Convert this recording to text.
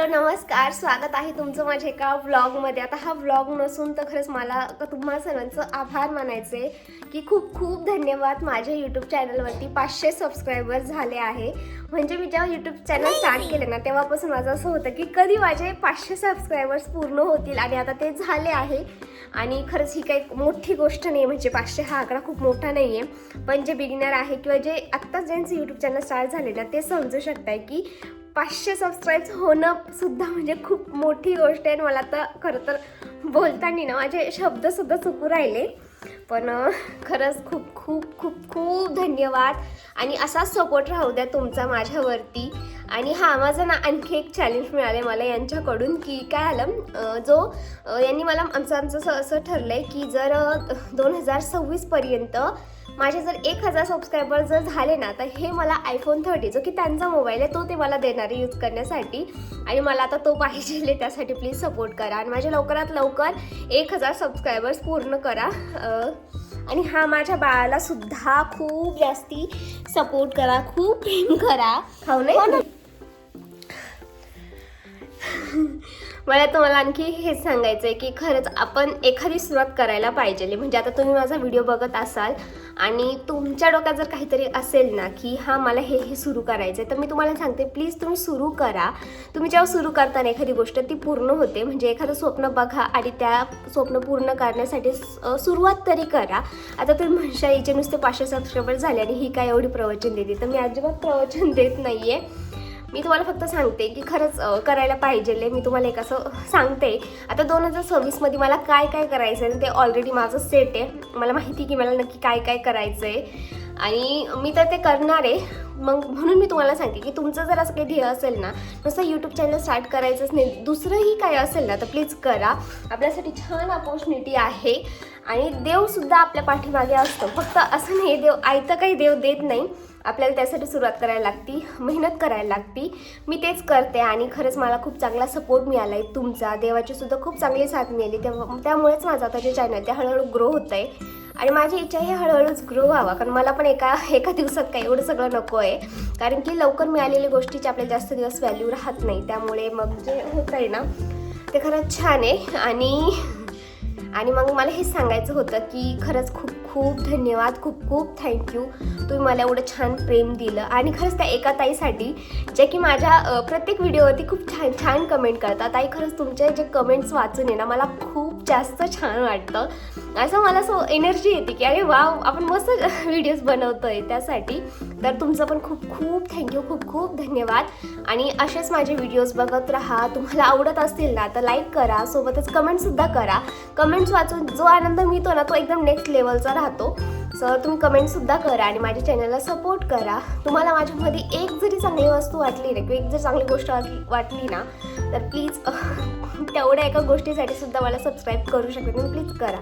Hello नमस्कार, स्वागत आहे तुमचं माझ्या एका व्लॉगमध्ये. आता हा व्लॉग नसून तर खरंच मला तुम्हा सर्वांचं आभार मानायचे की खूप खूप धन्यवाद. माझ्या यूट्यूब चॅनलवरती 500 सबस्क्रायबर झाले आहे. म्हणजे मी जेव्हा यूट्यूब चॅनल स्टार्ट केले ना तेव्हापासून माझं असं होतं की कधी माझे 500 सबस्क्रायबर्स पूर्ण होतील आणि आता ते झाले आहे. आणि खरंच ही काही मोठी गोष्ट नाही, म्हणजे 500 हा आकडा खूप मोठा नाही आहे. पण जे बिगिनर आहे किंवा जे आत्ताच ज्यांचं यूट्यूब चॅनल स्टार्ट झाले ना ते समजू शकताय की 500 सबस्क्राईब्स होणं सुद्धा म्हणजे खूप मोठी गोष्ट आहे. मला तर खरं तर बोलताना ना माझे शब्दसुद्धा चुकू राहिले. पण खरंच खूप खूप खूप खूप धन्यवाद आणि असाच सपोर्ट राहू द्या तुमचा माझ्यावरती. आणि हा माझं ना आणखी एक चॅलेंज मिळालं आहे मला यांच्याकडून की काय आलं यांनी मला आमचं असं ठरलं आहे की जर 2026पर्यंत माझे जर 1000 सबस्क्रायबर जर झाले ना तर हे मला iPhone 30 जो की त्यांचा मोबाईल आहे तो ते मला देणार आहे यूज करण्यासाठी. आणि मला आता तो पाहिजे, त्यासाठी प्लीज सपोर्ट करा आणि माझ्या लवकरात लवकर 1000 सबस्क्रायबर्स पूर्ण करा. आणि हा माझ्या बाळाला सुद्धा खूप जास्ती सपोर्ट करा, खूप प्रेम करा. हो नाही मला तुम्हाला आणखी हेच सांगायचं आहे की खरंच आपण एखादी सुरुवात करायला पाहिजे. म्हणजे आता तुम्ही माझा व्हिडिओ बघत असाल आणि तुमच्या डोक्यात जर काहीतरी असेल ना की हां मला हे सुरू करायचं आहे, तर मी तुम्हाला सांगते प्लीज तुम्ही सुरू करा. तुम्ही जेव्हा सुरू करताना एखादी गोष्ट ती पूर्ण होते. म्हणजे एखादं स्वप्न बघा आणि त्या स्वप्न पूर्ण करण्यासाठी सुरुवात तरी करा. आता तुम्ही म्हणशा हिचे नुसते 500 सबस्क्रायबर झाले आणि ही काय एवढी प्रवचन देते, तर मी अजिबात प्रवचन देत नाही आहे. मी तुम्हाला फक्त सांगते की खरंच करायला पाहिजे. मी तुम्हाला एक असं सांगते, आता 2026मध्ये मला काय काय करायचं आहे ते ऑलरेडी माझं सेट आहे. मला माहिती की मला नक्की काय काय करायचं आहे आणि मी तर ते करणार आहे. मग म्हणून मी तुम्हाला सांगते की तुमचं जर असं काही ध्येय असेल ना, नुसतं यूट्यूब चॅनल स्टार्ट करायचंच नाही, दुसरंही काय असेल ना तर प्लीज करा. आपल्यासाठी छान अपॉर्च्युनिटी आहे आणि देवसुद्धा आपल्या पाठीमागे असतो. फक्त असं नाही देव आयतं काही देव देत नाही, आपल्याला त्यासाठी सुरुवात करायला लागती, मेहनत करायला लागती. मी तेच करते आणि खरंच मला खूप चांगला सपोर्ट मिळाला आहे तुमचा. देवाची सुद्धा खूप चांगली साथ मिळाली. त्यामुळेच माझं आता जे चॅनल ते हळूहळू ग्रो होतं आहे आणि माझी इच्छा आहे हळूहळूच ग्रो व्हावा. कारण मला पण एका दिवसात काय एवढं सगळं नको आहे. कारण की लवकर मिळालेल्या गोष्टीची आपल्याला जास्त दिवस व्हॅल्यू राहत नाही. त्यामुळे मग जे होतं आहे ना ते खरंच छान आहे. आणि मग मला हेच सांगायचं होतं की खरंच खूप खूप धन्यवाद, खूप खूप थँक्यू. तुम्ही मला एवढं छान प्रेम दिलं आणि खरंच त्या एका ताईसाठी जे की माझ्या प्रत्येक व्हिडिओवरती खूप छान छान कमेंट करतात. ताई खरंच तुमचे जे कमेंट्स वाचून आहे ना मला खूप जास्त छान वाटतं. असं मला एनर्जी येते की अरे वाव आपण मस्त व्हिडिओज बनवतोय त्यासाठी. तर तुमचं पण खूप खूप थँक्यू, खूप खूप धन्यवाद. आणि असेच माझे व्हिडिओज बघत राहा. तुम्हाला आवडत असतील ना तर लाईक करा, सोबतच कमेंटसुद्धा करा. कमेंट्स वाचून जो आनंद मिळतो ना तो एकदम नेक्स्ट लेवलचा राहतो. सो तुम्ही कमेंटसुद्धा करा आणि माझ्या चॅनलला सपोर्ट करा. तुम्हाला माझ्यामध्ये एक जरी चांगली वस्तू वाटली ना किंवा एक जर चांगली गोष्ट वाटली ना तर प्लीज तेवढ्या एका गोष्टीसाठी सुद्धा मला सबस्क्राईब करू शकता. प्लीज करा.